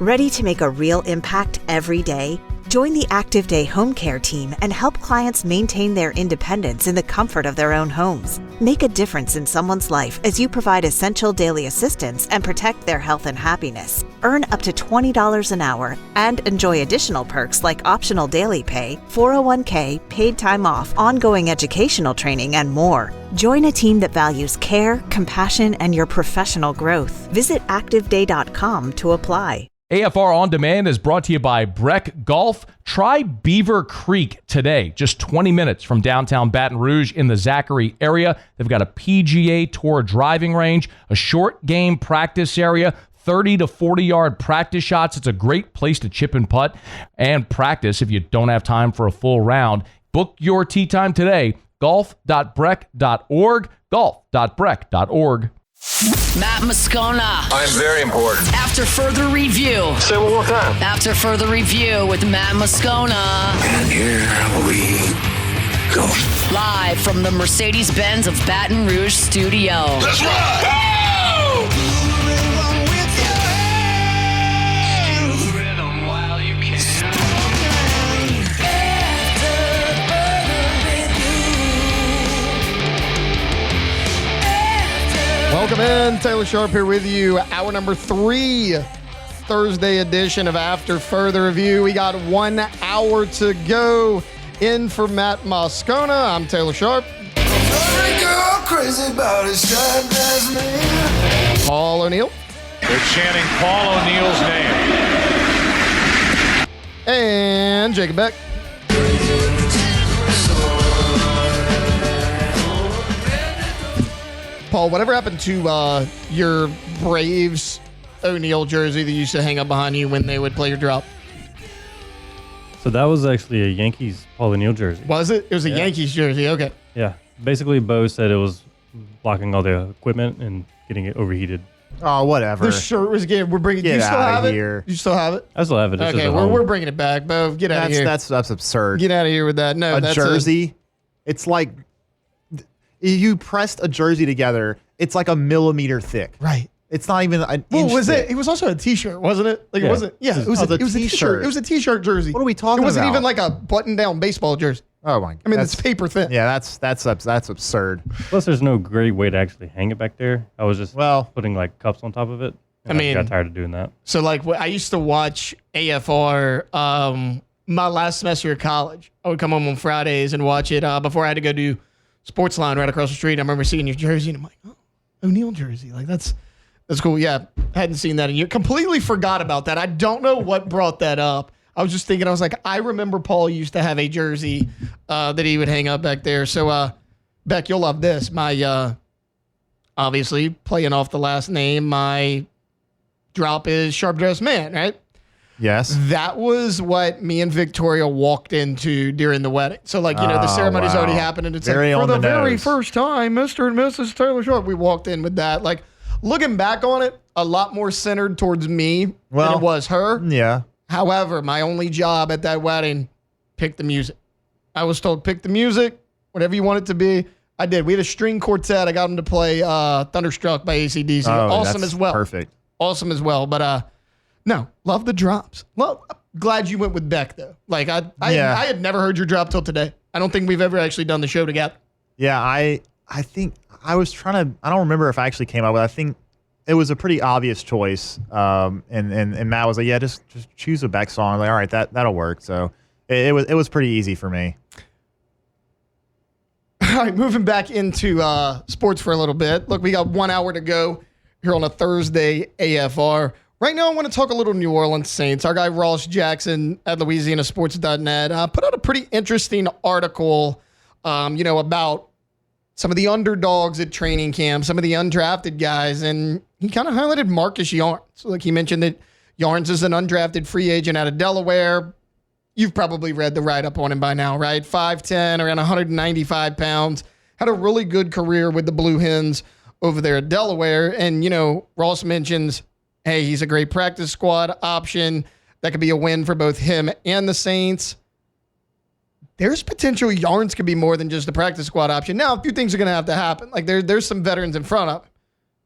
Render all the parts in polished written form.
Ready to make a real impact every day? Join the Active Day Home Care team and help clients maintain their independence in the comfort of their own homes. Make a difference in someone's life as you provide essential daily assistance and protect their health and happiness. Earn up to $20 an hour and enjoy additional perks like optional daily pay, 401k, paid time off, ongoing educational training, and more. Join a team that values care, compassion, and your professional growth. Visit activeday.com to apply. AFR On Demand is brought to you by Breck Golf. Try Beaver Creek today, just 20 minutes from downtown Baton Rouge in the Zachary area. They've got a PGA Tour driving range, a short game practice area, 30 to 40-yard practice shots. It's a great place to chip and putt and practice if you don't have time for a full round. Book your tee time today, golf.breck.org, golf.breck.org. Matt Moscona. I'm very important. After further review. Say it one more time. After further review with Matt Moscona. And here we go. Live from the Mercedes-Benz of Baton Rouge studio. That's right. Woo! Welcome in. Taylor Sharp here with you. Hour number 3, Thursday edition of After Further Review. We got 1 hour to go. In for Matt Moscona, I'm Taylor Sharp. Paul O'Neill. They're chanting Paul O'Neill's name. And Jacob Beck. Paul, whatever happened to your Braves O'Neal jersey that used to hang up behind you when they would play your drop? So that was actually a Yankees Paul O'Neill jersey. Was it? It was a Yankees jersey. Okay. Yeah. Basically, Bo said it was blocking all the equipment and getting it overheated. Oh, whatever. The shirt was getting. We're bringing. Get you still out of have here. it? You still have it? I still have it. It's Okay, we're bringing it back, Bo. Get out of here. That's absurd. Get out of here with that. No, that's jersey. It's like you pressed a jersey together. It's like a millimeter thick. Right. It's not even an well, inch was thick. It was also a T-shirt, wasn't it? Like it wasn't. Yeah, it was a T-shirt. It was a T-shirt jersey. What are we talking about? It wasn't even like a button-down baseball jersey. Oh my! I mean, it's paper thin. Yeah, that's absurd. Plus, there's no great way to actually hang it back there. I was just putting like cups on top of it. I mean, I got tired of doing that. So like, I used to watch AFR. My last semester of college, I would come home on Fridays and watch it before I had to go do Sportsline right across the street. I remember seeing your jersey, and I'm like, oh, O'Neal jersey, like that's cool. Yeah, hadn't seen that in years. Completely forgot about that. I don't know what brought that up. I was just thinking, I was like, I remember Paul used to have a jersey that he would hang up back there. So, Beck, you'll love this. My, obviously, playing off the last name, my drop is Sharp Dressed Man, right? Yes. That was what me and Victoria walked into during the wedding. So, like, you know, the ceremony's already happened, and it's very like, on for the very nose. first time, Mr. and Mrs. Taylor Sharp, we walked in with that. Like, looking back on it, a lot more centered towards me than it was her. Yeah. However, my only job at that wedding, pick the music. I was told, pick the music, whatever you want it to be. I did. We had a string quartet. I got them to play Thunderstruck by AC/DC. Awesome as well. Perfect. Awesome as well. But no, love the drops. Glad you went with Beck, though. Like, I had never heard your drop till today. I don't think we've ever actually done the show together. Yeah, I think I was trying to, I don't remember if I actually came up with it. I think it was a pretty obvious choice. And Matt was like, yeah, just choose a Beck song. I'm like, all right, that'll work. So it was pretty easy for me. All right, moving back into sports for a little bit. Look, we got 1 hour to go here on a Thursday AFR. Right now, I want to talk a little New Orleans Saints. Our guy Ross Jackson at LouisianaSports.net put out a pretty interesting article, about some of the underdogs at training camp, some of the undrafted guys, and he kind of highlighted Marcus Yarns. So, like, he mentioned that Yarns is an undrafted free agent out of Delaware. You've probably read the write-up on him by now, right? 5'10", around 195 pounds. Had a really good career with the Blue Hens over there at Delaware. And, Ross mentions, hey, he's a great practice squad option. That could be a win for both him and the Saints. There's potential Yarns could be more than just a practice squad option. Now, a few things are going to have to happen. Like, there's some veterans in front of him.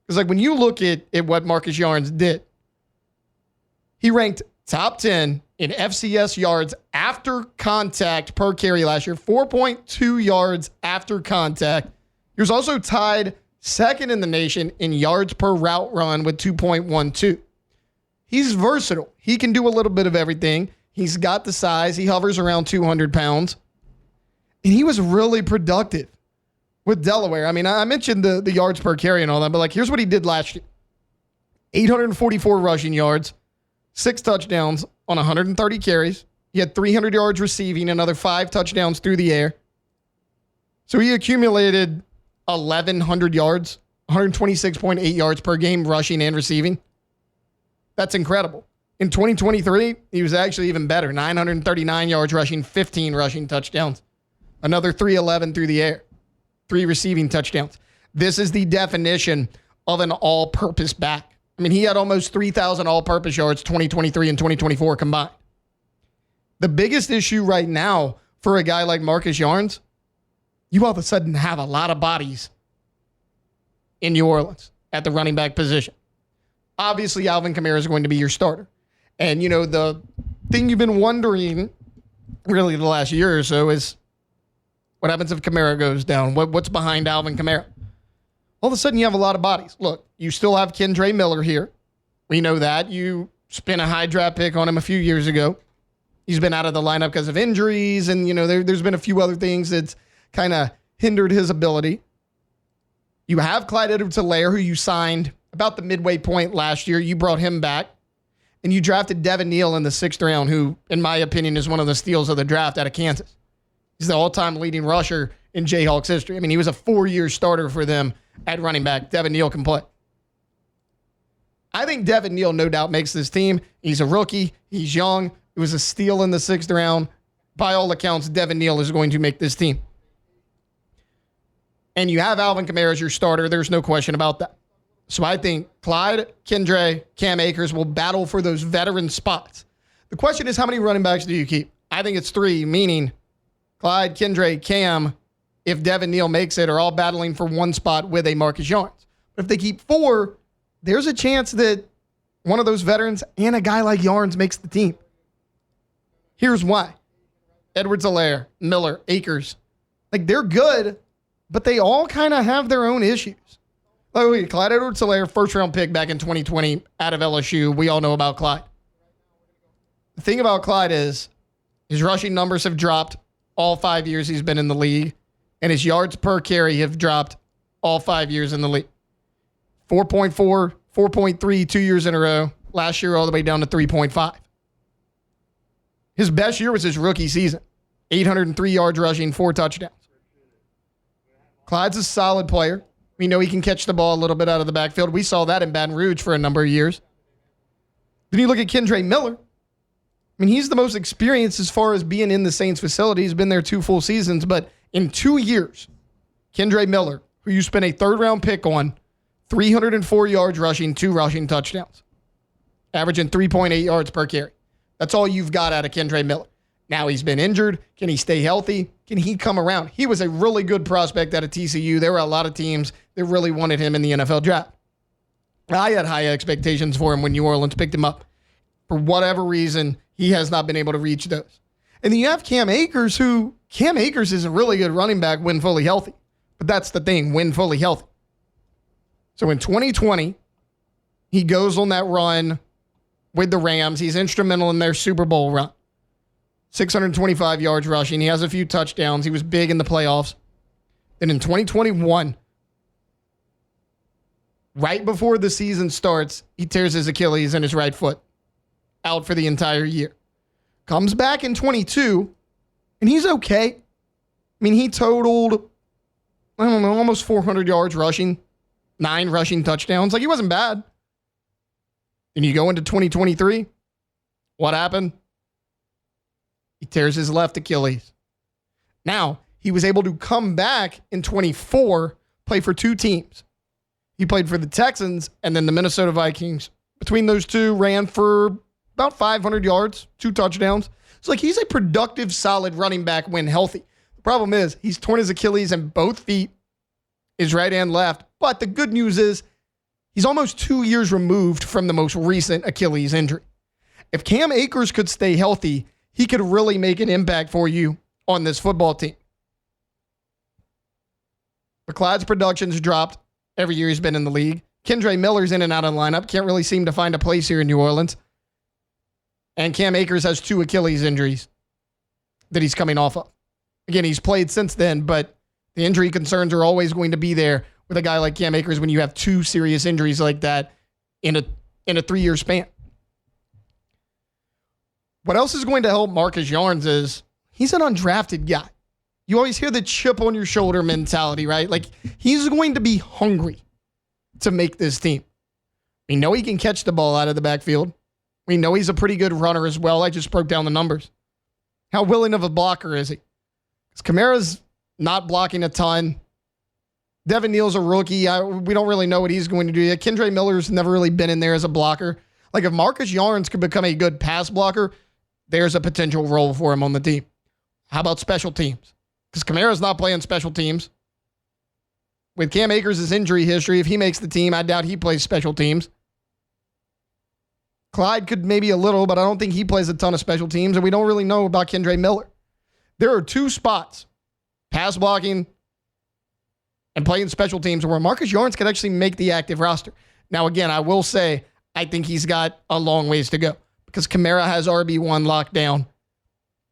Because, like, when you look at what Marcus Yarns did, He ranked top 10 in FCS yards after contact per carry last year, 4.2 yards after contact. He was also tied second in the nation in yards per route run with 2.12. He's versatile. He can do a little bit of everything. He's got the size. He hovers around 200 pounds. And he was really productive with Delaware. I mean, I mentioned the yards per carry and all that, but like, here's what he did last year. 844 rushing yards, 6 touchdowns on 130 carries. He had 300 yards receiving, another 5 touchdowns through the air. So he accumulated 1,100 yards, 126.8 yards per game rushing and receiving. That's incredible. In 2023, he was actually even better. 939 yards rushing, 15 rushing touchdowns. Another 311 through the air. 3 receiving touchdowns. This is the definition of an all-purpose back. I mean, he had almost 3,000 all-purpose yards 2023 and 2024 combined. The biggest issue right now for a guy like Marcus Yarns, you all of a sudden have a lot of bodies in New Orleans at the running back position. Obviously, Alvin Kamara is going to be your starter. And, you know, the thing you've been wondering really the last year or so is what happens if Kamara goes down? What's behind Alvin Kamara? All of a sudden, you have a lot of bodies. Look, you still have Kendre Miller here. We know that. You spent a high draft pick on him a few years ago. He's been out of the lineup because of injuries, and, you know, there's been a few other things that's kind of hindered his ability. You have Clyde Edwards-Helaire, who you signed about the midway point last year. You brought him back, and you drafted Devin Neal in the 6th round, who, in my opinion, is one of the steals of the draft out of Kansas. He's the all-time leading rusher in Jayhawks history. I mean, he was a 4-year starter for them at running back. Devin Neal can play. I think Devin Neal no doubt makes this team. He's a rookie. He's young. It was a steal in the 6th round. By all accounts, Devin Neal is going to make this team. And you have Alvin Kamara as your starter. There's no question about that. So I think Clyde, Kendre, Cam Akers will battle for those veteran spots. The question is, how many running backs do you keep? I think it's 3, meaning Clyde, Kendre, Cam, if Devin Neal makes it, are all battling for one spot with a Marcus Yarns. But if they keep 4, there's a chance that one of those veterans and a guy like Yarns makes the team. Here's why. Edwards-Helaire, Miller, Akers. Like, they're good, but they all kind of have their own issues. Like, Clyde Edwards-Helaire, 1st-round pick back in 2020 out of LSU. We all know about Clyde. The thing about Clyde is his rushing numbers have dropped all 5 years he's been in the league, and his yards per carry have dropped all 5 years in the league. 4.4, 4.3, 2 years in a row. Last year, all the way down to 3.5. His best year was his rookie season. 803 yards rushing, 4 touchdowns. Clyde's a solid player. We know he can catch the ball a little bit out of the backfield. We saw that in Baton Rouge for a number of years. Then you look at Kendre Miller. I mean, he's the most experienced as far as being in the Saints facility. He's been there 2 full seasons, but in 2 years, Kendre Miller, who you spent a 3rd-round pick on, 304 yards rushing, 2 rushing touchdowns, averaging 3.8 yards per carry. That's all you've got out of Kendre Miller. Now he's been injured. Can he stay healthy? Can he come around? He was a really good prospect out of TCU. There were a lot of teams that really wanted him in the NFL draft. I had high expectations for him when New Orleans picked him up. For whatever reason, he has not been able to reach those. And then you have Cam Akers, who Cam Akers is a really good running back when fully healthy. But that's the thing, when fully healthy. So in 2020, he goes on that run with the Rams. He's instrumental in their Super Bowl run. 625 yards rushing. He has a few touchdowns. He was big in the playoffs. Then in 2021, right before the season starts, he tears his Achilles in his right foot. Out for the entire year. Comes back in 22, and he's okay. I mean, he totaled, I don't know, almost 400 yards rushing, 9 rushing touchdowns. Like, he wasn't bad. Then you go into 2023. What happened? He tears his left Achilles. Now, he was able to come back in 24, play for 2 teams. He played for the Texans and then the Minnesota Vikings. Between those two, ran for about 500 yards, 2 touchdowns. So, like, he's a productive, solid running back when healthy. The problem is he's torn his Achilles in both feet, his right and left. But the good news is he's almost 2 years removed from the most recent Achilles injury. If Cam Akers could stay healthy, he could really make an impact for you on this football team. But Clyde's production's dropped every year he's been in the league. Kendre Miller's in and out of the lineup. Can't really seem to find a place here in New Orleans. And Cam Akers has 2 Achilles injuries that he's coming off of. Again, he's played since then, but the injury concerns are always going to be there with a guy like Cam Akers when you have 2 serious injuries like that in a 3-year span. What else is going to help Marcus Yarns is he's an undrafted guy. You always hear the chip on your shoulder mentality, right? Like, he's going to be hungry to make this team. We know he can catch the ball out of the backfield. We know he's a pretty good runner as well. I just broke down the numbers. How willing of a blocker is he? Because Kamara's not blocking a ton. Devin Neal's a rookie. We don't really know what he's going to do yet. Kendre Miller's never really been in there as a blocker. Like, if Marcus Yarns could become a good pass blocker, there's a potential role for him on the team. How about special teams? Because Kamara's not playing special teams. With Cam Akers' injury history, if he makes the team, I doubt he plays special teams. Clyde could maybe a little, but I don't think he plays a ton of special teams, and we don't really know about Kendre Miller. There are 2 spots, pass blocking and playing special teams, where Marcus Yarns could actually make the active roster. Now, again, I will say I think he's got a long ways to go because Kamara has RB1 locked down.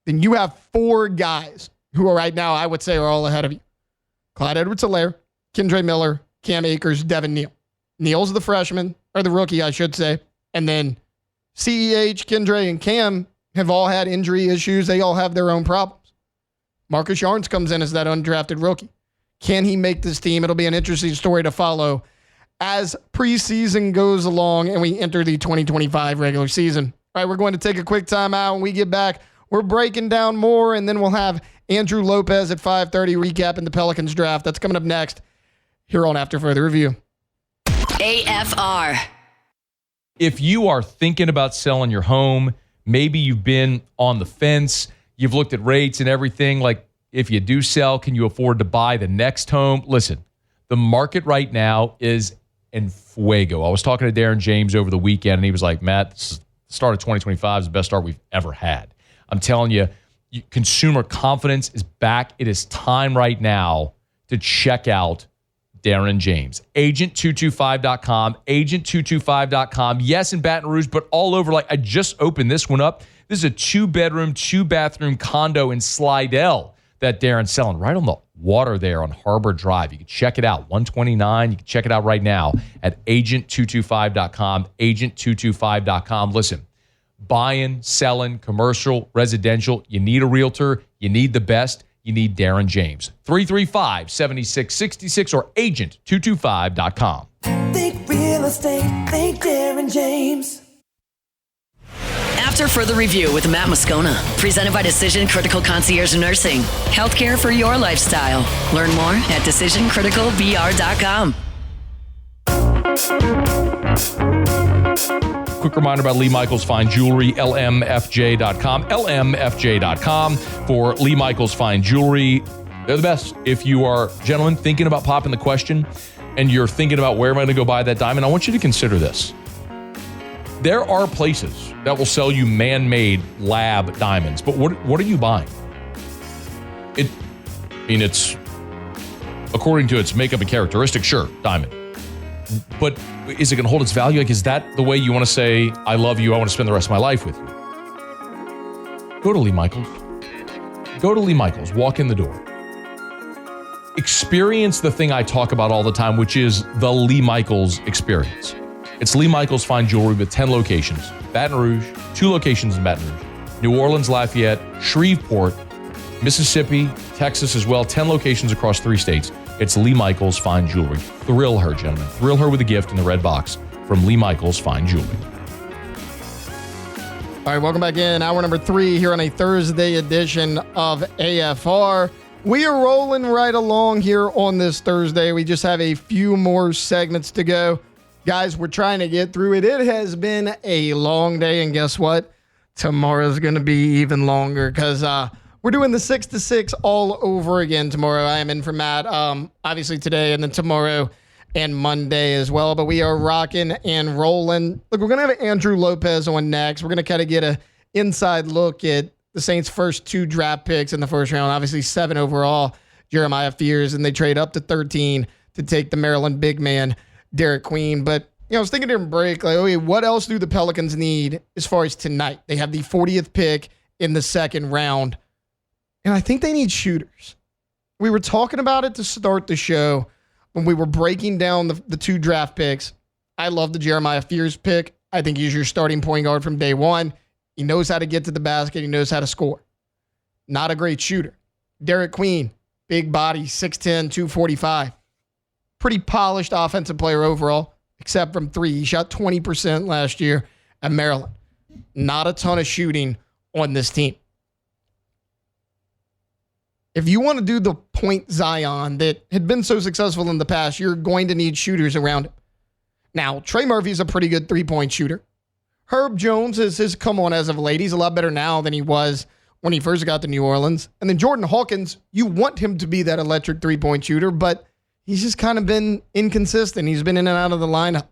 Then you have 4 guys who are right now, I would say, are all ahead of you. Clyde Edwards-Helaire, Kendre Miller, Cam Akers, Devin Neal. Neal's the freshman, or the rookie, I should say. And then CEH, Kendre, and Cam have all had injury issues. They all have their own problems. Marcus Yarns comes in as that undrafted rookie. Can he make this team? It'll be an interesting story to follow as preseason goes along and we enter the 2025 regular season. All right, we're going to take a quick timeout. When we get back, we're breaking down more, and then we'll have Andrew Lopez at 5:30 recapping the Pelicans draft. That's coming up next here on After Further Review. AFR. If you are thinking about selling your home, maybe you've been on the fence, you've looked at rates and everything, like if you do sell, can you afford to buy the next home? Listen, the market right now is en fuego. I was talking to Darren James over the weekend, and he was like, Matt, this is the start of 2025 is the best start we've ever had. I'm telling you, consumer confidence is back. It is time right now to check out Darren James. Agent225.com, agent225.com. Yes, in Baton Rouge, but all over. Like, I just opened this one up. This is a 2-bedroom, 2-bathroom condo in Slidell that Darren's selling right on the water there on Harbor Drive. You can check it out, 129. You can check it out right now at agent225.com, agent225.com. Listen, buying, selling, commercial, residential, you need a realtor, you need the best. You need Darren James. 335-7666 or agent225.com. Think real estate, think Darren James. After Further Review with Matt Moscona, presented by Decision Critical Concierge Nursing. Healthcare for your lifestyle. Learn more at decisioncriticalvr.com. Quick reminder about Lee Michaels Fine Jewelry, lmfj.com, lmfj.com for Lee Michaels Fine Jewelry. They're the best. If you are, gentlemen, thinking about popping the question and you're thinking about where am I going to go buy that diamond, I want you to consider this. There are places that will sell you man-made lab diamonds, but what are you buying? It's according to its makeup and characteristics, sure, diamond. But is it going to hold its value? Like, is that the way you want to say, I love you, I want to spend the rest of my life with you? Go to Lee Michaels. Go to Lee Michaels. Walk in the door. Experience the thing I talk about all the time, which is the Lee Michaels experience. It's Lee Michaels Fine Jewelry with 10 locations. Baton Rouge, 2 locations in Baton Rouge. New Orleans, Lafayette, Shreveport, Mississippi, Texas as well. 10 locations across 3 states. It's Lee Michaels Fine Jewelry. Thrill her, gentlemen. Thrill her with a gift in the red box from Lee Michaels Fine Jewelry. All right, welcome back in. Hour number 3 here on a Thursday edition of AFR. We are rolling right along here on this Thursday. We just have a few more segments to go. Guys, we're trying to get through it. It has been a long day, and guess what? Tomorrow's going to be even longer because we're doing the 6 to 6 all over again tomorrow. I am in for Matt, obviously today, and then tomorrow and Monday as well. But we are rocking and rolling. Look, we're going to have Andrew Lopez on next. We're going to kind of get an inside look at the Saints' first 2 draft picks in the first round. Obviously, 7 overall, Jeremiah Fears, and they trade up to 13 to take the Maryland big man, Derek Queen. But I was thinking during break, like, okay, what else do the Pelicans need as far as tonight? They have the 40th pick in the second round, and I think they need shooters. We were talking about it to start the show when we were breaking down the 2 draft picks. I love the Jeremiah Fears pick. I think he's your starting point guard from day one. He knows how to get to the basket. He knows how to score. Not a great shooter. Derek Queen, big body, 6'10", 245. Pretty polished offensive player overall, except from 3. He shot 20% last year at Maryland. Not a ton of shooting on this team. If you want to do the point Zion that had been so successful in the past, you're going to need shooters around him. Now, Trey Murphy's a pretty good 3-point shooter. Herb Jones has come on as of late. He's a lot better now than he was when he first got to New Orleans. And then Jordan Hawkins, you want him to be that electric 3-point shooter, but he's just kind of been inconsistent. He's been in and out of the lineup.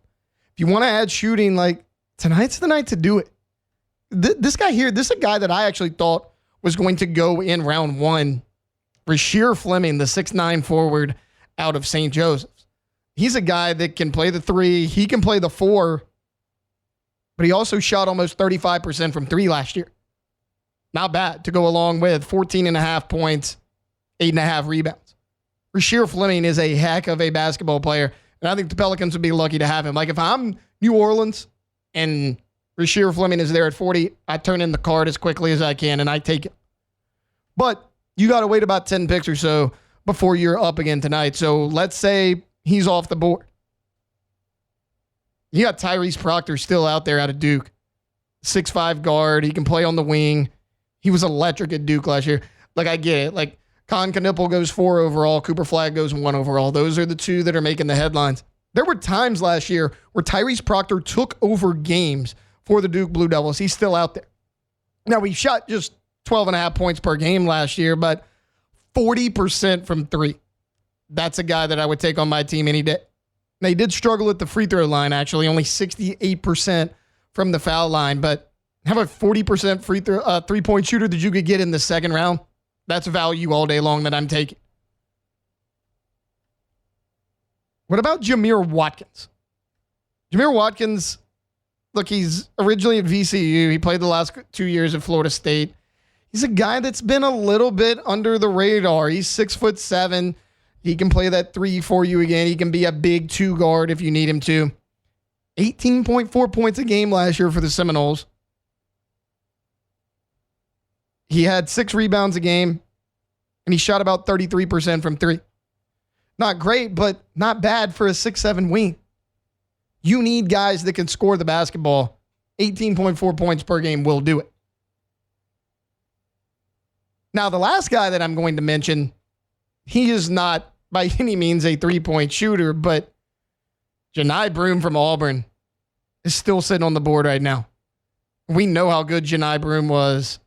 If you want to add shooting, like, tonight's the night to do it. This guy here, this is a guy that I actually thought was going to go in round 1. Rasheer Fleming, the 6'9" forward out of St. Joseph's. He's a guy that can play the 3. He can play the 4. But he also shot almost 35% from 3 last year. Not bad to go along with 14.5 points, 8.5 rebounds. Rasheer Fleming is a heck of a basketball player, and I think the Pelicans would be lucky to have him. Like, if I'm New Orleans and Rasheer Fleming is there at 40, I turn in the card as quickly as I can, and I take it. But you got to wait about 10 picks or so before you're up again tonight. So let's say he's off the board. You got Tyrese Proctor still out there out of Duke. 6'5" guard. He can play on the wing. He was electric at Duke last year. Like, I get it. Like, Con Knipple goes 4 overall. Cooper Flagg goes 1 overall. Those are the 2 that are making the headlines. There were times last year where Tyrese Proctor took over games for the Duke Blue Devils. He's still out there. Now, he shot just 12.5 points per game last year, but 40% from 3. That's a guy that I would take on my team any day. They did struggle at the free throw line, actually, only 68% from the foul line. But how about 40% free throw 3-point shooter that you could get in the second round? That's value all day long that I'm taking. What about Jameer Watkins? Jameer Watkins, look, he's originally at VCU. He played the last 2 years at Florida State. He's a guy that's been a little bit under the radar. He's 6'7". He can play that 3 for you again. He can be a big 2 guard if you need him to. 18.4 points a game last year for the Seminoles. He had 6 rebounds a game, and he shot about 33% from 3. Not great, but not bad for a 6'7" wing. You need guys that can score the basketball. 18.4 points per game will do it. Now, the last guy that I'm going to mention, he is not by any means a 3-point shooter, but Janai Broome from Auburn is still sitting on the board right now. We know how good Janai Broome was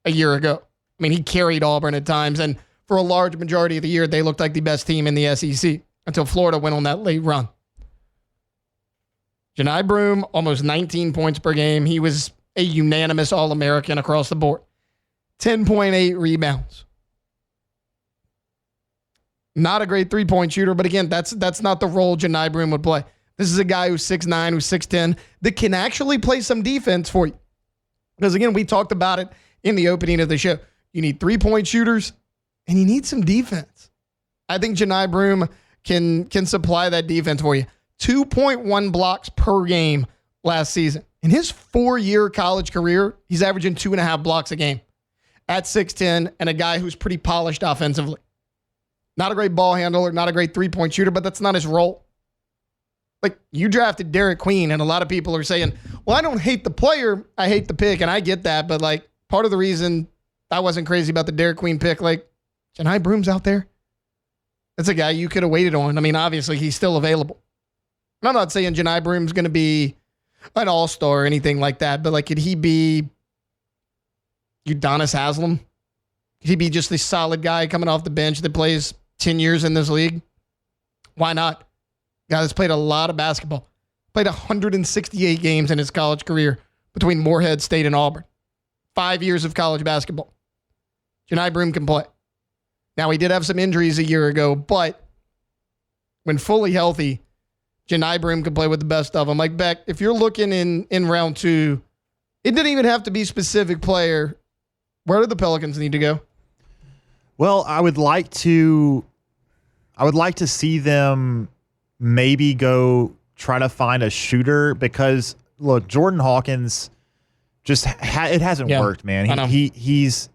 a year ago. I mean, he carried Auburn at times, and for a large majority of the year, they looked like the best team in the SEC until Florida went on that late run. Janai Broome, almost 19 points per game. He was a unanimous All-American across the board. 10.8 rebounds. Not a great 3-point shooter, but again, that's not the role Janai Broome would play. This is a guy who's 6'9", who's 6'10", that can actually play some defense for you. Because again, we talked about it in the opening of the show. You need 3-point shooters, and you need some defense. I think Janai Broome can supply that defense for you. 2.1 blocks per game last season. In his 4-year college career, he's averaging 2.5 blocks a game at 6'10", and a guy who's pretty polished offensively. Not a great ball handler, not a great 3-point shooter, but that's not his role. Like, you drafted Derek Queen, and a lot of people are saying, well, I don't hate the player, I hate the pick, and I get that, but like, part of the reason I wasn't crazy about the Derek Queen pick, like, Janai Broome's out there. That's a guy you could have waited on. I mean, obviously, he's still available. And I'm not saying Janai Broome's going to be an all-star or anything like that, but like, could he be Udonis Haslem? Could he be just a solid guy coming off the bench that plays 10 years in this league? Why not? Guy that's played a lot of basketball. Played 168 games in his college career between Morehead State and Auburn. 5 years of college basketball. Johni Broome can play. Now, he did have some injuries a year ago, but when fully healthy, Johni Broome can play with the best of them. Like, Beck, if you're looking in round 2, it didn't even have to be specific player. Where do the Pelicans need to go? Well, I would like to see them maybe go try to find a shooter because look, Jordan Hawkins just it hasn't worked, man. He's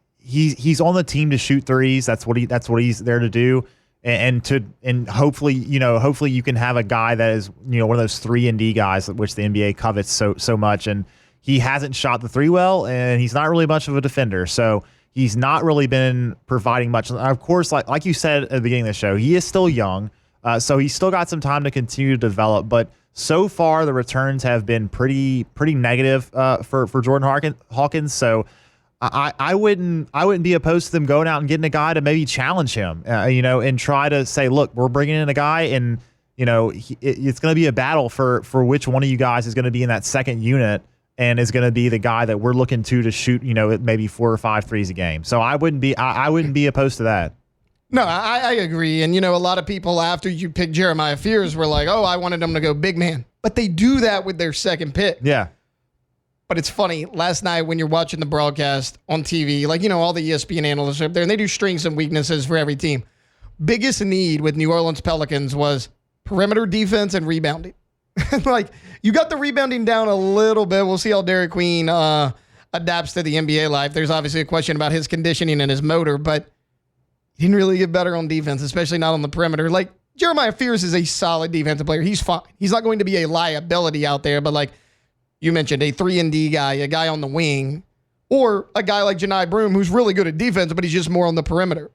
on the team to shoot threes. That's what he's there to do. And hopefully you can have a guy that is, one of those 3-and-D guys, which the NBA covets so much. And he hasn't shot the three well, and he's not really much of a defender. So he's not really been providing much. Of course, like you said at the beginning of the show, he is still young. So he's still got some time to continue to develop. But so far, the returns have been pretty negative for Jordan Hawkins. So I wouldn't be opposed to them going out and getting a guy to maybe challenge him, and try to say, look, we're bringing in a guy, and it's going to be a battle for which one of you guys is going to be in that second unit and is going to be the guy that we're looking to shoot, maybe 4 or 5 threes a game. So I wouldn't be opposed to that. No, I agree. And, a lot of people after you pick Jeremiah Fears were like, oh, I wanted them to go big man. But they do that with their second pick. Yeah. But it's funny, last night when you're watching the broadcast on TV, all the ESPN analysts are up there, and they do strengths and weaknesses for every team. Biggest need with New Orleans Pelicans was perimeter defense and rebounding. You got the rebounding down a little bit. We'll see how Derek Queen adapts to the NBA life. There's obviously a question about his conditioning and his motor, but he didn't really get better on defense, especially not on the perimeter. Jeremiah Fears is a solid defensive player. He's fine. He's not going to be a liability out there, but you mentioned a 3-and-D guy, a guy on the wing, or a guy like Johni Broome who's really good at defense, but he's just more on the perimeter.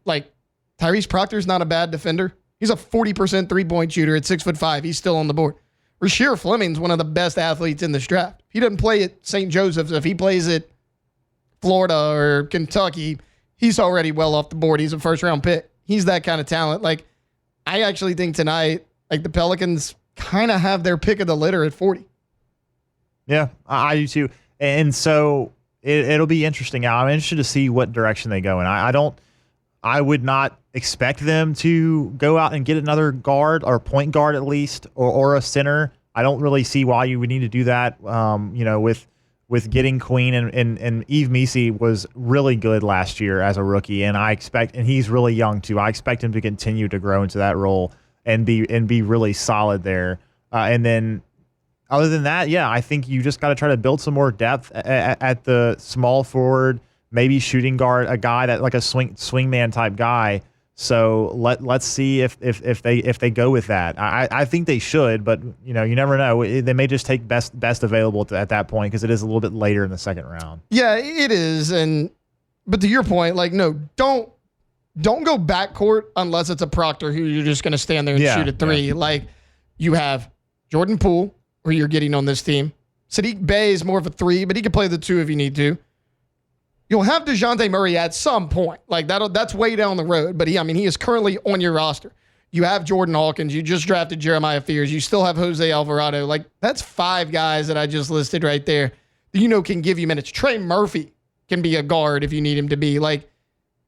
Tyrese Proctor's not a bad defender. He's a 40% three-point shooter at 6'5". He's still on the board. Rasheer Fleming's one of the best athletes in this draft. He doesn't play at St. Joseph's. If he plays at Florida or Kentucky, he's already well off the board. He's a first-round pick. He's that kind of talent. I actually think tonight, the Pelicans kind of have their pick of the litter at 40. Yeah, I do too. And so it'll be interesting. I'm interested to see what direction they go in. I would not expect them to go out and get another guard or point guard at least, or a center. I don't really see why you would need to do that. With getting Queen and Yves Missi was really good last year as a rookie, and he's really young too. I expect him to continue to grow into that role and be really solid there. And then other than that, yeah, I think you just got to try to build some more depth at the small forward, maybe shooting guard, a guy that a swingman type guy. So let's see if they go with that. I think they should, but you never know. They may just take best available at that point because it is a little bit later in the second round. Yeah, it is. But to your point, no, don't go backcourt unless it's a Proctor who you're just going to stand there and shoot a three. Yeah. You have Jordan Poole, who you're getting on this team. Sadiq Bey is more of a 3, but he can play the 2 if you need to. You'll have DeJounte Murray at some point. That's way down the road, but he is currently on your roster. You have Jordan Hawkins. You just drafted Jeremiah Fears. You still have Jose Alvarado. That's 5 guys that I just listed right there that can give you minutes. Trey Murphy can be a guard if you need him to be.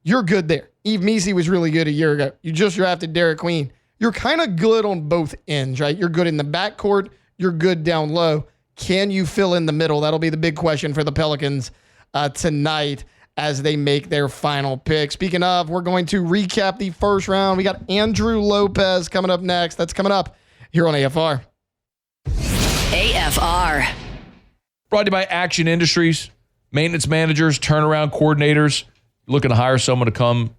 You're good there. Yves Missi was really good a year ago. You just drafted Derek Queen. You're kind of good on both ends, right? You're good in the backcourt. You're good down low. Can you fill in the middle? That'll be the big question for the Pelicans tonight as they make their final pick. Speaking of, we're going to recap the first round. We got Andrew Lopez coming up next. That's coming up here on AFR. AFR. Brought to you by Action Industries. Maintenance managers, turnaround coordinators. Looking to hire someone to come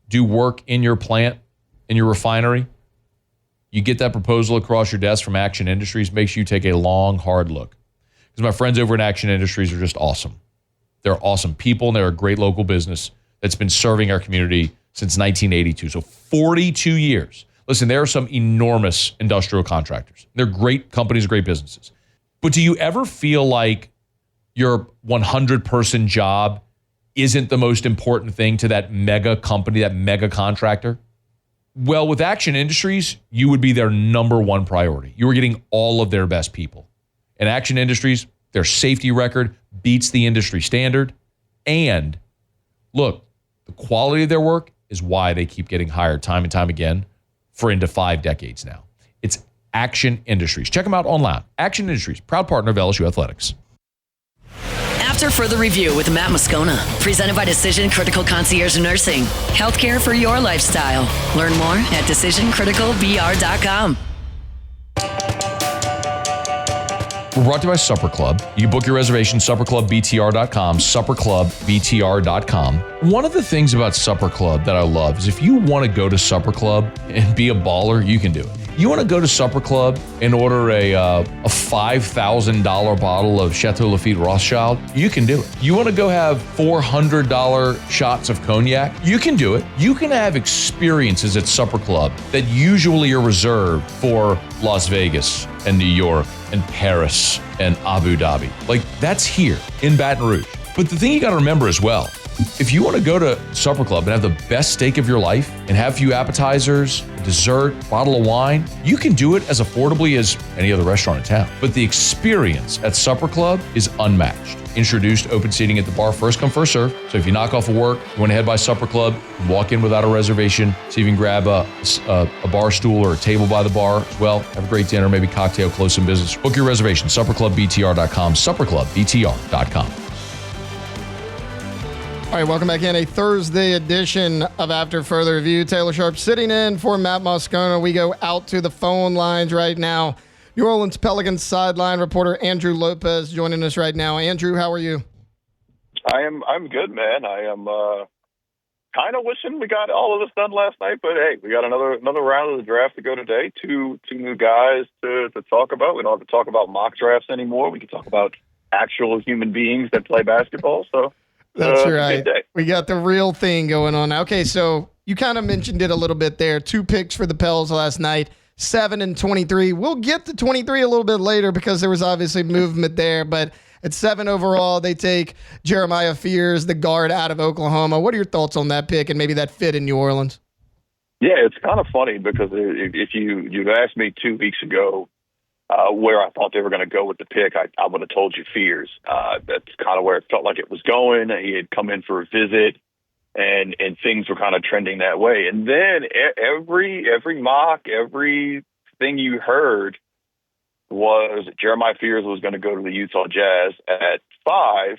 do work in your plant, in your refinery. You get that proposal across your desk from Action Industries. Make sure you take a long, hard look. Because my friends over at Action Industries are just awesome. They're awesome people, and they're a great local business that's been serving our community since 1982. So 42 years. Listen, there are some enormous industrial contractors. They're great companies, great businesses. But do you ever feel like your 100-person job isn't the most important thing to that mega company, that mega contractor? Well, with Action Industries, you would be their number one priority. You are getting all of their best people. And Action Industries, their safety record beats the industry standard. And look, the quality of their work is why they keep getting hired time and time again for into 5 decades now. It's Action Industries. Check them out online. Action Industries, proud partner of LSU Athletics. After Further Review with Matt Moscona, presented by Decision Critical Concierge Nursing. Healthcare for your lifestyle. Learn more at decisioncriticalbr.com. We're brought to you by Supper Club. You can book your reservation, supperclubbtr.com, supperclubbtr.com. One of the things about Supper Club that I love is if you want to go to Supper Club and be a baller, you can do it. You want to go to Supper Club and order a $5,000 bottle of Chateau Lafite Rothschild? You can do it. You want to go have $400 shots of cognac? You can do it. You can have experiences at Supper Club that usually are reserved for Las Vegas and New York and Paris and Abu Dhabi. Like, that's here in Baton Rouge. But the thing you got to remember as well, if you want to go to Supper Club and have the best steak of your life and have a few appetizers, dessert, bottle of wine, you can do it as affordably as any other restaurant in town. But the experience at Supper Club is unmatched. Introduced open seating at the bar, first come, first serve. So if you knock off of work, you want to head by Supper Club, walk in without a reservation, see if you can grab a bar stool or a table by the bar as well. Have a great dinner, maybe cocktail, close some business. Book your reservation, supperclubbtr.com, supperclubbtr.com. All right, welcome back in a Thursday edition of After Further Review. Taylor Sharp sitting in for Matt Moscona. We go out to the phone lines right now. New Orleans Pelicans sideline reporter Andrew Lopez joining us right now. Andrew, how are you? I'm good, man. I am kind of wishing we got all of this done last night, but hey, we got another round of the draft to go today. Two new guys to talk about. We don't have to talk about mock drafts anymore. We can talk about actual human beings that play basketball. So. That's right. We got the real thing going on now. Okay, so you kind of mentioned it a little bit there. 2 picks for the Pels last night, 7 and 23. We'll get to 23 a little bit later because there was obviously movement there. But at 7 overall, they take Jeremiah Fears, the guard out of Oklahoma. What are your thoughts on that pick and maybe that fit in New Orleans? Yeah, it's kind of funny because if you'd asked me 2 weeks ago, where I thought they were going to go with the pick, I would have told you Fears. That's kind of where it felt like it was going. He had come in for a visit, and things were kind of trending that way. And then every mock, everything you heard was Jeremiah Fears was going to go to the Utah Jazz at 5,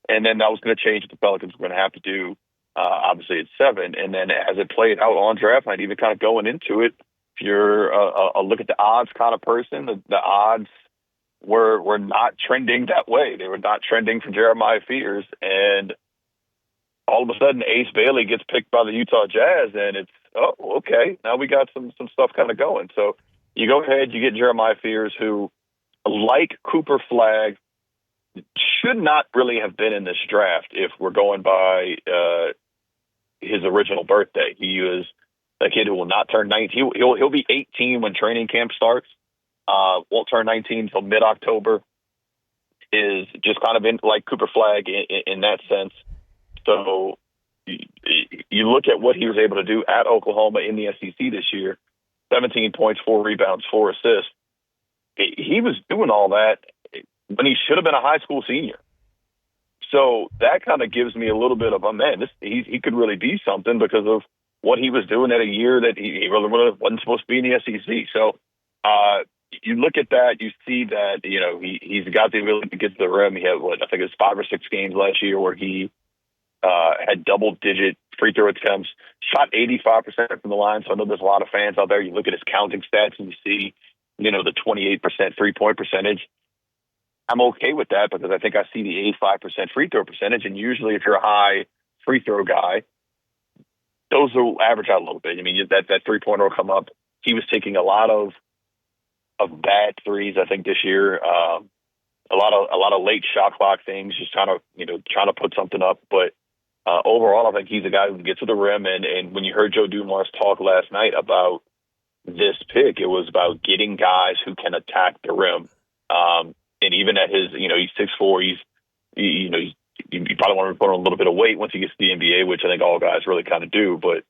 and then that was going to change. The Pelicans were going to have to do, obviously, at 7. And then as it played out on draft night, even kind of going into it, if you're a look at the odds kind of person, the odds were not trending that way. They were not trending for Jeremiah Fears. And all of a sudden, Ace Bailey gets picked by the Utah Jazz, and it's, oh, okay, now we got some stuff kind of going. So you go ahead, you get Jeremiah Fears, who, like Cooper Flagg, should not really have been in this draft if we're going by his original birthday. He was a kid who will not turn 19. He'll be 18 when training camp starts. Won't turn 19 until mid-October. Is just kind of in like Cooper Flagg in that sense. So you look at what he was able to do at Oklahoma in the SEC this year: 17 points, 4 rebounds, 4 assists. He was doing all that when he should have been a high school senior. So that kind of gives me a little bit of a man. He could really be something because of what he was doing at a year that he really wasn't supposed to be in the SEC. So you look at that, you see that, he's got the ability to get to the rim. He had, I think it was 5 or 6 games last year where he had double-digit free throw attempts, shot 85% from the line. So I know there's a lot of fans out there. You look at his counting stats and you see, the 28% three-point percentage. I'm okay with that because I think I see the 85% free throw percentage. And usually if you're a high free throw guy, those will average out a little bit. I mean, that three-pointer will come up. He was taking a lot of bad threes, I think, this year. A lot of late shot clock things, just trying to put something up. But overall, I think he's a guy who can get to the rim. And when you heard Joe Dumars talk last night about this pick, it was about getting guys who can attack the rim. And even at his, he's 6'4", you probably want to put on a little bit of weight once he gets to the NBA, which I think all guys really kind of do. But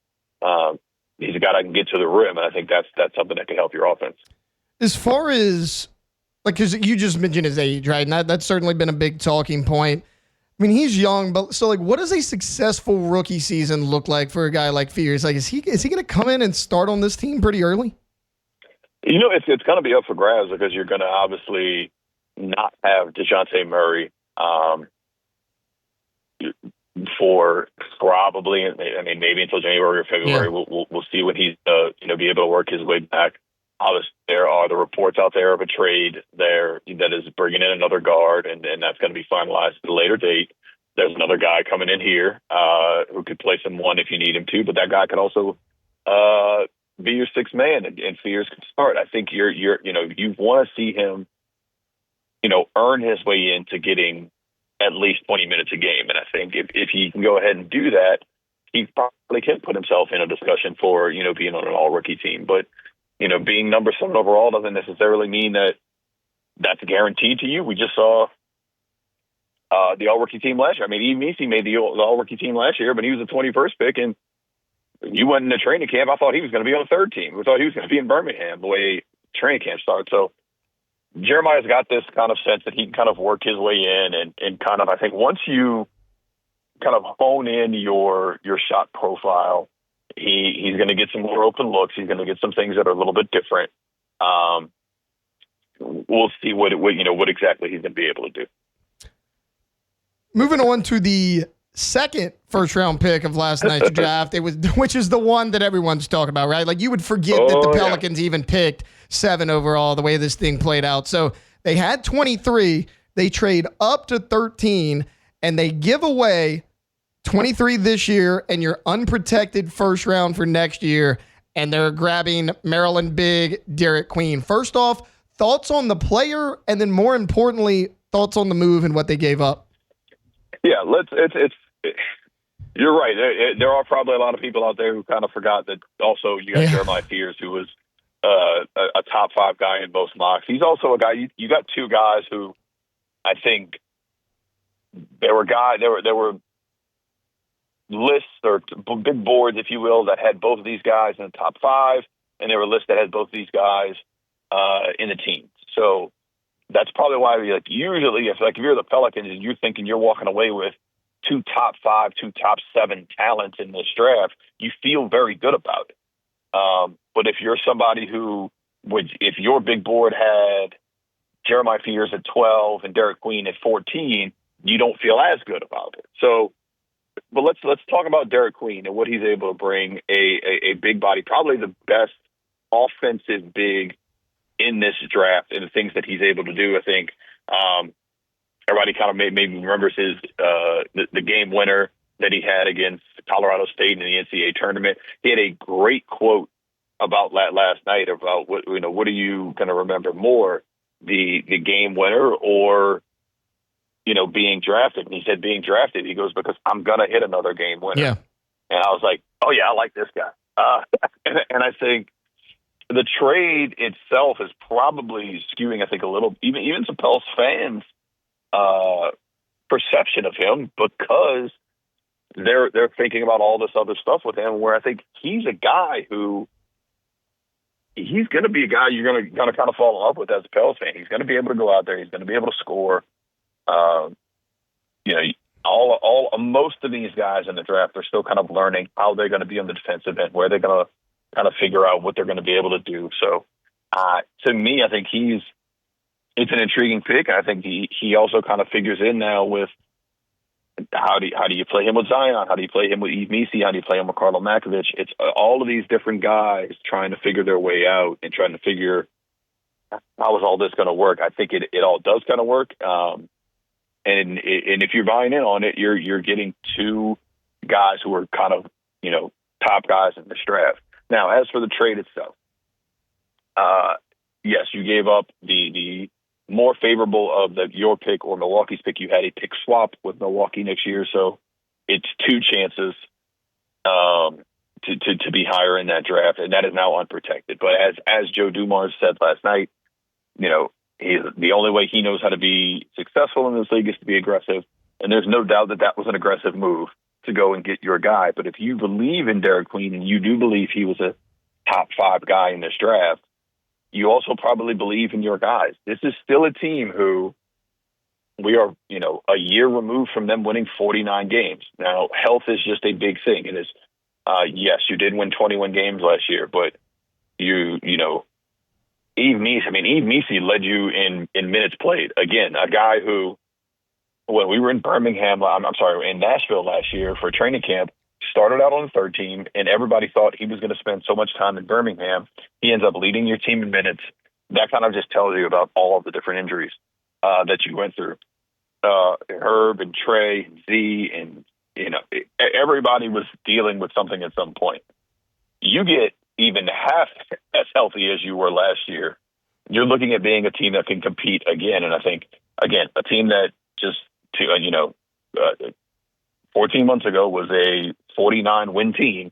he's a guy that can get to the rim, and I think that's something that can help your offense. As far as, like, because you just mentioned his age, right? And that's certainly been a big talking point. I mean, he's young, but so, like, what does a successful rookie season look like for a guy like Fears? Like, is he going to come in and start on this team pretty early? You know, it's going to be up for grabs because you're going to obviously not have DeJounte Murray for probably, I mean, maybe until January or February. Yeah. We'll see when he's be able to work his way back. Obviously, there are the reports out there of a trade there that is bringing in another guard, and that's going to be finalized at a later date. There's another guy coming in here who could play some one if you need him to, but that guy could also be your sixth man, and Fears can start. I think you want to see him, earn his way into getting at least 20 minutes a game, and I think if he can go ahead and do that, he probably can put himself in a discussion for being on an all-rookie team, but. Being number 7 overall doesn't necessarily mean that that's guaranteed to you. We just saw the all-rookie team last year. I mean, Emesi made the all-rookie team last year, but he was the 21st pick, and you went into training camp. I thought he was going to be on the third team. We thought he was going to be in Birmingham the way training camp started. So Jeremiah's got this kind of sense that he can kind of work his way in and kind of, I think once you kind of hone in your shot profile, he's going to get some more open looks. He's going to get some things that are a little bit different. We'll see what exactly he's going to be able to do. Moving on to the second first-round pick of last night's draft, which is the one that everyone's talking about, right? Like, you would forget that the Pelicans even picked 7 overall the way this thing played out. So they had 23. They trade up to 13, and they give away 23 this year and your unprotected first round for next year, and they're grabbing Maryland big Derek Queen. First off, thoughts on the player, and then more importantly, thoughts on the move and what they gave up. Yeah, you're right. There are probably a lot of people out there who kind of forgot that also you got Jeremiah Fears, who was a top 5 guy in both mocks. He's also a guy, you got 2 guys who I think there were lists or big boards, if you will, that had both of these guys in the top 5, and there were lists that had both of these guys in the team. So that's probably why usually if you're the Pelicans and you're thinking you're walking away with 2 top 5, 2 top 7 talents in this draft, you feel very good about it. But if you're somebody if your big board had Jeremiah Fears at 12 and Derek Queen at 14, you don't feel as good about it. So, but let's talk about Derek Queen and what he's able to bring, a big body, probably the best offensive big in this draft, and the things that he's able to do. I think everybody kind of maybe remembers his the game winner that he had against Colorado State in the NCAA tournament. He had a great quote about that last night about what are you going to remember more, the game winner or being drafted. And he said being drafted, he goes, because I'm going to hit another game winner. Yeah. And I was like, oh yeah, I like this guy. And I think the trade itself is probably skewing, I think, a little, even some Pels fans' perception of him, because they're thinking about all this other stuff with him, where I think he's a guy who he's going to be a guy you're going to kind of fall in love with as a Pels fan. He's going to be able to go out there. He's going to be able to score. Most of these guys in the draft are still kind of learning how they're going to be on the defensive end, where they're going to kind of figure out what they're going to be able to do. So, to me, I think it's an intriguing pick. I think he also kind of figures in now with how do you play him with Zion? How do you play him with Emesi? How do you play him with Karlo Makovic? It's all of these different guys trying to figure their way out and trying to figure how is all this going to work. I think it all does kind of work. And if you're buying in on it, you're getting 2 guys who are kind of, top guys in this draft. Now, as for the trade itself, yes, you gave up the more favorable of your pick or Milwaukee's pick. You had a pick swap with Milwaukee next year, so it's 2 chances to be higher in that draft, and that is now unprotected. But as Joe Dumars said last night, the only way he knows how to be successful in this league is to be aggressive, and there's no doubt that was an aggressive move to go and get your guy. But if you believe in Derek Queen and you do believe he was a top 5 guy in this draft, you also probably believe in your guys. This is still a team who we are, a year removed from them winning 49 games. Now, health is just a big thing. It is, yes, you did win 21 games last year, but Eve Meese led you in minutes played. Again, a guy who, when we were in in Nashville last year for training camp, started out on the third team, and everybody thought he was going to spend so much time in Birmingham. He ends up leading your team in minutes. That kind of just tells you about all of the different injuries that you went through. Herb and Trey and Z and, everybody was dealing with something at some point. You get even half as healthy as you were last year, you're looking at being a team that can compete again. And I think, again, a team that just, 14 months ago was a 49-win team.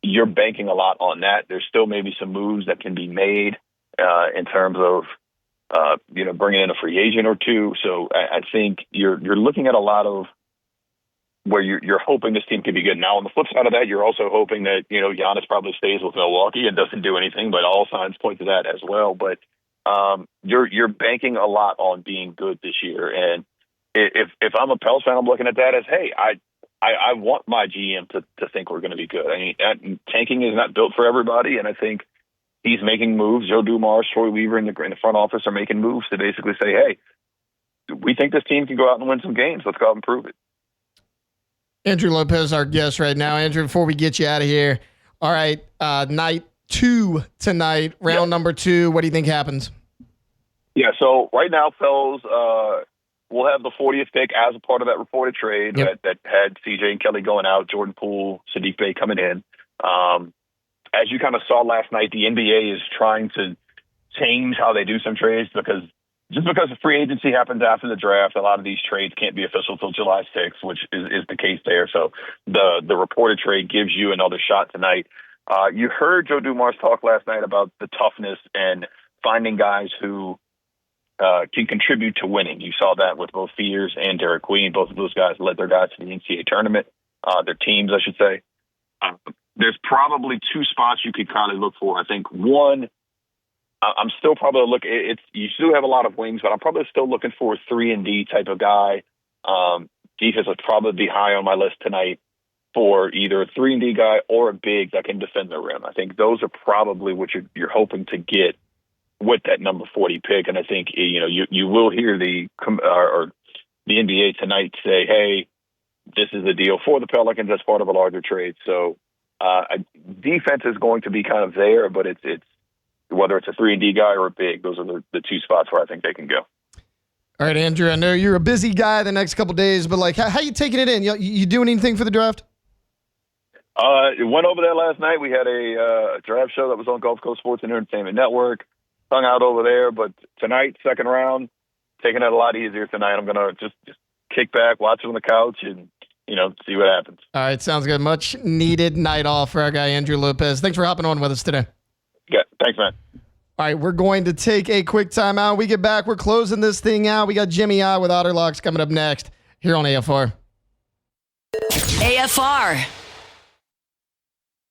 You're banking a lot on that. There's still maybe some moves that can be made in terms of, bringing in a free agent or two. So I think you're looking at a lot of where you're hoping this team can be good. Now, on the flip side of that, you're also hoping that, Giannis probably stays with Milwaukee and doesn't do anything, but all signs point to that as well. But you're banking a lot on being good this year. And if I'm a Pels fan, I'm looking at that as, hey, I want my GM to think we're going to be good. I mean, tanking is not built for everybody, and I think he's making moves. Joe Dumars, Troy Weaver in the front office are making moves to basically say, hey, we think this team can go out and win some games. Let's go out and prove it. Andrew Lopez, our guest right now. Andrew, before we get you out of here, all right, night 2 tonight, round number 2. What do you think happens? Yeah, so right now, fellas, we'll have the 40th pick as a part of that reported trade that had CJ and Kelly going out, Jordan Poole, Sadiq Bey coming in. As you kind of saw last night, the NBA is trying to change how they do some trades because the free agency happens after the draft, a lot of these trades can't be official till July 6th, which is the case there. So the reported trade gives you another shot tonight. You heard Joe Dumars talk last night about the toughness and finding guys who can contribute to winning. You saw that with both Fears and Derek Queen. Both of those guys led their guys to the NCAA tournament, their teams, I should say. There's probably 2 spots you could kind of look for. I think one, I'm still probably looking. You still have a lot of wings, but I'm probably still looking for a 3-and-D type of guy. Defense would probably be high on my list tonight for either a 3-and-D guy or a big that can defend the rim. I think those are probably what you're hoping to get with that number 40 pick. And I think you will hear the NBA tonight say, "Hey, this is a deal for the Pelicans as part of a larger trade." So defense is going to be kind of there, but it's whether it's a 3-and-D guy or a big, those are the 2 spots where I think they can go. All right, Andrew, I know you're a busy guy the next couple of days, but how you taking it in? You doing anything for the draft? Went over there last night. We had a draft show that was on Gulf Coast Sports and Entertainment Network. Hung out over there, but tonight, second round, taking it a lot easier tonight. I'm gonna just kick back, watch it on the couch, and see what happens. All right, sounds good. Much needed night off for our guy Andrew Lopez. Thanks for hopping on with us today. Yeah, thanks, man. All right, we're going to take a quick timeout. We get back, we're closing this thing out. We got Jimmy I with Otterlocks coming up next here on AFR. AFR.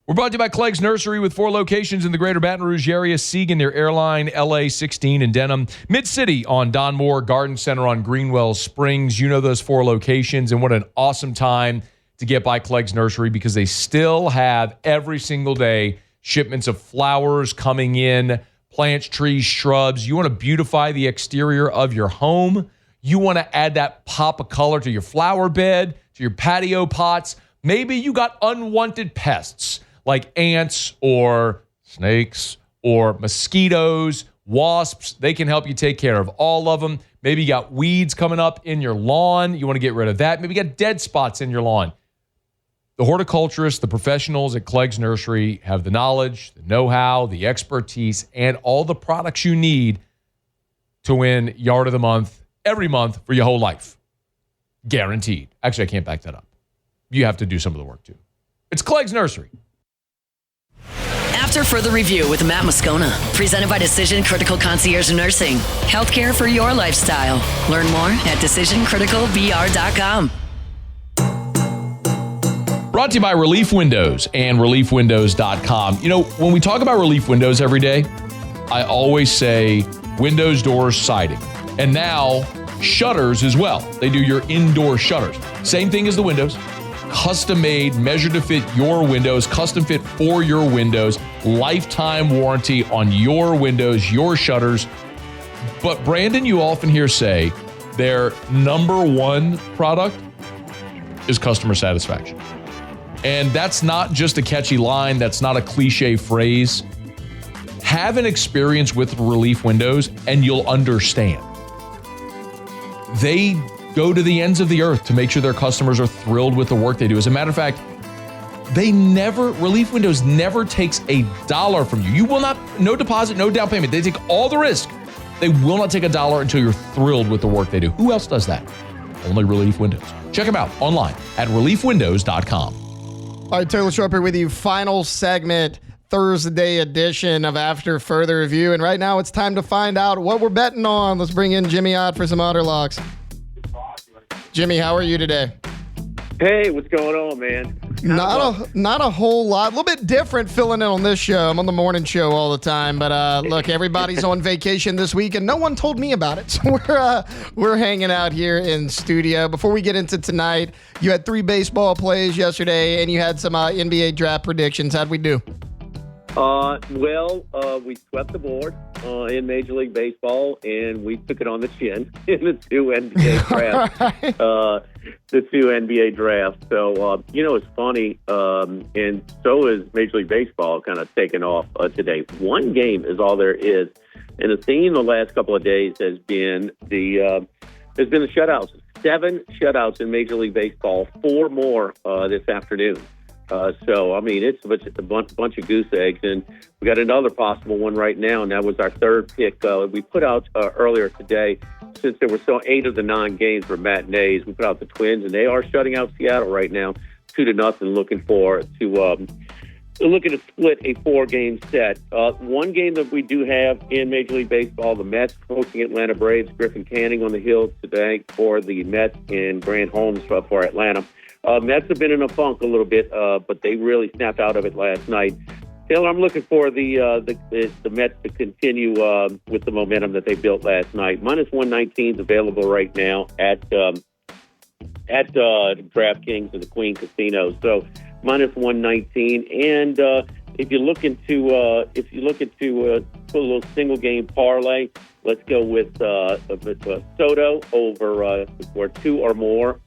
We're brought to you by Clegg's Nursery with 4 locations in the greater Baton Rouge area. Siegen near Airline, LA 16 in Denham. Mid-City on Don Moore, Garden Center on Greenwell Springs. You know those 4 locations, and what an awesome time to get by Clegg's Nursery because they still have every single day shipments of flowers coming in, plants, trees, shrubs. You want to beautify the exterior of your home. You want to add that pop of color to your flower bed, to your patio pots. Maybe you got unwanted pests like ants or snakes or mosquitoes, wasps. They can help you take care of all of them. Maybe you got weeds coming up in your lawn. You want to get rid of that. Maybe you got dead spots in your lawn. The horticulturists, the professionals at Clegg's Nursery have the knowledge, the know-how, the expertise, and all the products you need to win Yard of the Month every month for your whole life. Guaranteed. Actually, I can't back that up. You have to do some of the work, too. It's Clegg's Nursery. After further review with Matt Moscona, presented by Decision Critical Concierge Nursing. Healthcare for your lifestyle. Learn more at decisioncriticalbr.com. Brought to you by Relief Windows and ReliefWindows.com. You know, when we talk about Relief Windows every day, I always say windows, doors, siding. And now shutters as well. They do your indoor shutters. Same thing as the windows. Custom made, measured to fit your windows, custom fit for your windows, lifetime warranty on your windows, your shutters. But Brandon, you often hear say their number one product is customer satisfaction. And that's not just a catchy line. That's not a cliche phrase. Have an experience with Relief Windows and you'll understand. They go to the ends of the earth to make sure their customers are thrilled with the work they do. As a matter of fact, Relief Windows never takes $1 from you. You will not, no deposit, no down payment. They take all the risk. They will not take $1 until you're thrilled with the work they do. Who else does that? Only Relief Windows. Check them out online at ReliefWindows.com. All right, Taylor Sharp here with you. Final segment, Thursday edition of After Further Review. And right now it's time to find out what we're betting on. Let's bring in Jimmy Ott for some Otter Locks. Jimmy, how are you today? Hey, what's going on, man? Not a whole lot. A little bit different filling in on this show. I'm on the morning show all the time, but look, everybody's on vacation this week, and no one told me about it. So we're hanging out here in studio. Before we get into tonight, you had 3 baseball plays yesterday, and you had some NBA draft predictions. How'd we do? We swept the board in Major League Baseball, and we took it on the chin in the 2 NBA drafts. Right. The 2 NBA drafts. So, it's funny, and so is Major League Baseball kind of taking off today. 1 game is all there is. And the theme the last couple of days has been the shutouts. 7 shutouts in Major League Baseball, 4 more this afternoon. It's a bunch of goose eggs, and we got another possible one right now, and that was our 3rd pick. We put out earlier today, since there were 8 of the 9 games were matinees, we put out the Twins, and they are shutting out Seattle right now, 2-0, looking to split a 4-game set. 1 game that we do have in Major League Baseball, the Mets hosting Atlanta Braves, Griffin Canning on the hill today for the Mets, and Grant Holmes for Atlanta. Mets have been in a funk a little bit, but they really snapped out of it last night. Taylor, I'm looking for the Mets to continue with the momentum that they built last night. -119 is available right now at DraftKings and the Queen Casino. So -119, and if you're looking to put a little single game parlay, let's go with Soto over for 2 or more.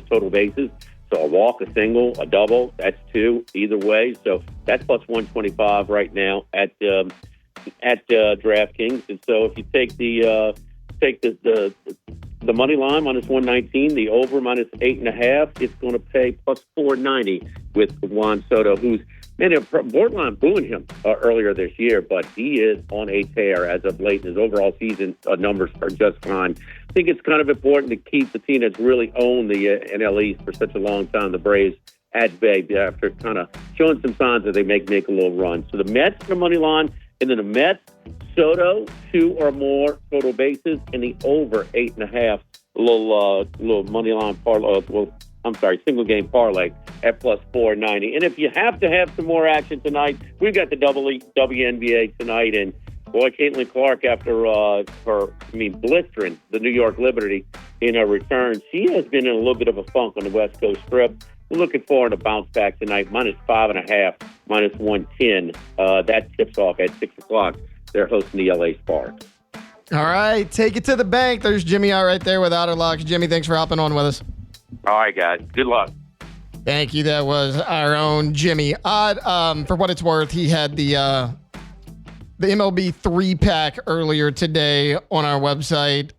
Total bases. So a walk, a single, a double, that's 2 either way. So that's +125 right now at DraftKings. And so if you take the money line -119, the over -8.5, it's going to pay +490 with Juan Soto, who's borderline booing him earlier this year, but he is on a tear as of late. His overall season numbers are just fine. I think it's kind of important to keep the team that's really owned the NL East for such a long time, the Braves, at bay after kind of showing some signs that they make a little run. So the Mets, the money line, and then the Mets, Soto, 2 or more total bases, and the over 8.5, little money line parlay. Single game parlay at +490. And if you have to have some more action tonight, we've got the WNBA tonight, and boy, Caitlin Clark, after blistering the New York Liberty in her return, she has been in a little bit of a funk on the West Coast Strip. We're looking forward to bounce back tonight, -5.5, -110. That tips off at 6 o'clock. They're hosting the LA Sparks. All right, take it to the bank. There's Jimmy Ott right there with Otter Locks. Jimmy, thanks for hopping on with us. All right, guys. Good luck. Thank you. That was our own Jimmy Ott. For what it's worth, he had the MLB 3-pack earlier today on our website.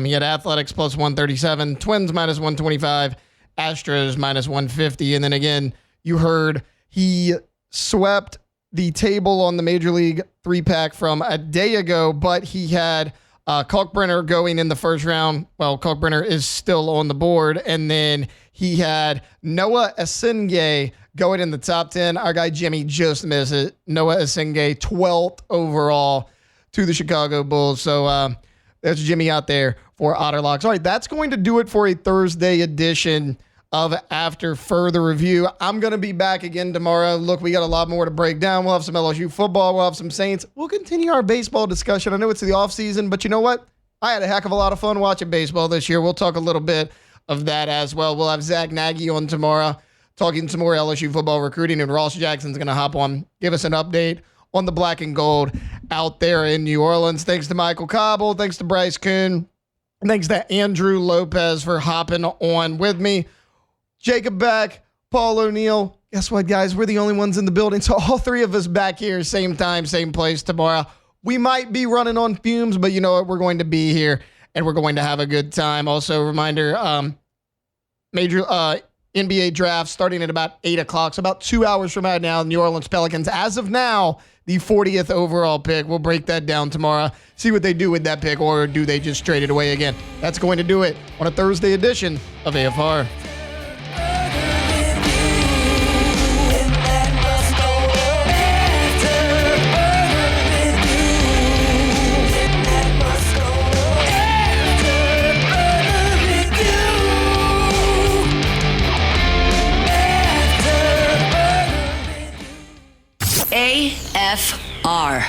He had Athletics +137, Twins -125, Astros -150. And then again, you heard he swept the table on the Major League 3-pack from a day ago, but he had Kalkbrenner going in the first round. Well, Kalkbrenner is still on the board. And then he had Noah Asenge going in the top 10. Our guy Jimmy just missed it. Noah Asenge, 12th overall to the Chicago Bulls. So there's Jimmy out there for Otter Locks. All right, that's going to do it for a Thursday edition of After Further Review. I'm going to be back again tomorrow. Look, we got a lot more to break down. We'll have some LSU football. We'll have some Saints. We'll continue our baseball discussion. I know it's the offseason, but you know what? I had a heck of a lot of fun watching baseball this year. We'll talk a little bit of that as well. We'll have Zach Nagy on tomorrow talking some more LSU football recruiting, and Ross Jackson's going to hop on, give us an update on the black and gold out there in New Orleans. Thanks to Michael Cobble. Thanks to Bryce Kuhn. Thanks to Andrew Lopez for hopping on with me. Jacob Beck, Paul O'Neill. Guess what, guys? We're the only ones in the building. So all three of us back here, same time, same place tomorrow. We might be running on fumes, but you know what? We're going to be here, and we're going to have a good time. Also, reminder, major NBA draft starting at about 8 o'clock. So about 2 hours from now, New Orleans Pelicans, as of now, the 40th overall pick. We'll break that down tomorrow, see what they do with that pick, or do they just trade it away again? That's going to do it on a Thursday edition of AFR. AFR.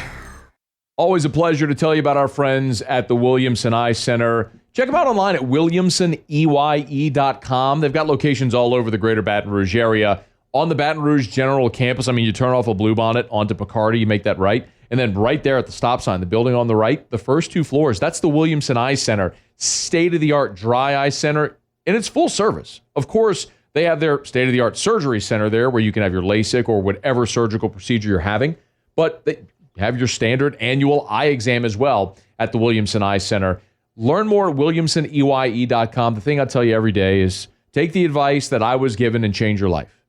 Always a pleasure to tell you about our friends at the Williamson Eye Center. Check them out online at williamsoneye.com. They've got locations all over the greater Baton Rouge area. On the Baton Rouge General Campus, I mean, you turn off a Bluebonnet onto Picardy, you make that right. And then right there at the stop sign, the building on the right, the first 2 floors, that's the Williamson Eye Center. State-of-the-art dry eye center, and it's full service. Of course, they have their state-of-the-art surgery center there where you can have your LASIK or whatever surgical procedure you're having. But they have your standard annual eye exam as well at the Williamson Eye Center. Learn more at williamsoneye.com. The thing I tell you every day is take the advice that I was given and change your life.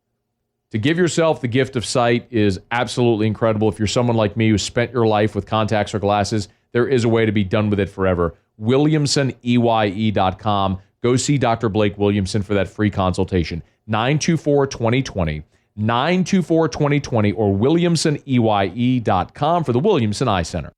To give yourself the gift of sight is absolutely incredible. If you're someone like me who spent your life with contacts or glasses, there is a way to be done with it forever. williamsoneye.com. Go see Dr. Blake Williamson for that free consultation. 924-2020. 924-2020 or williamsoneye.com for the Williamson Eye Center.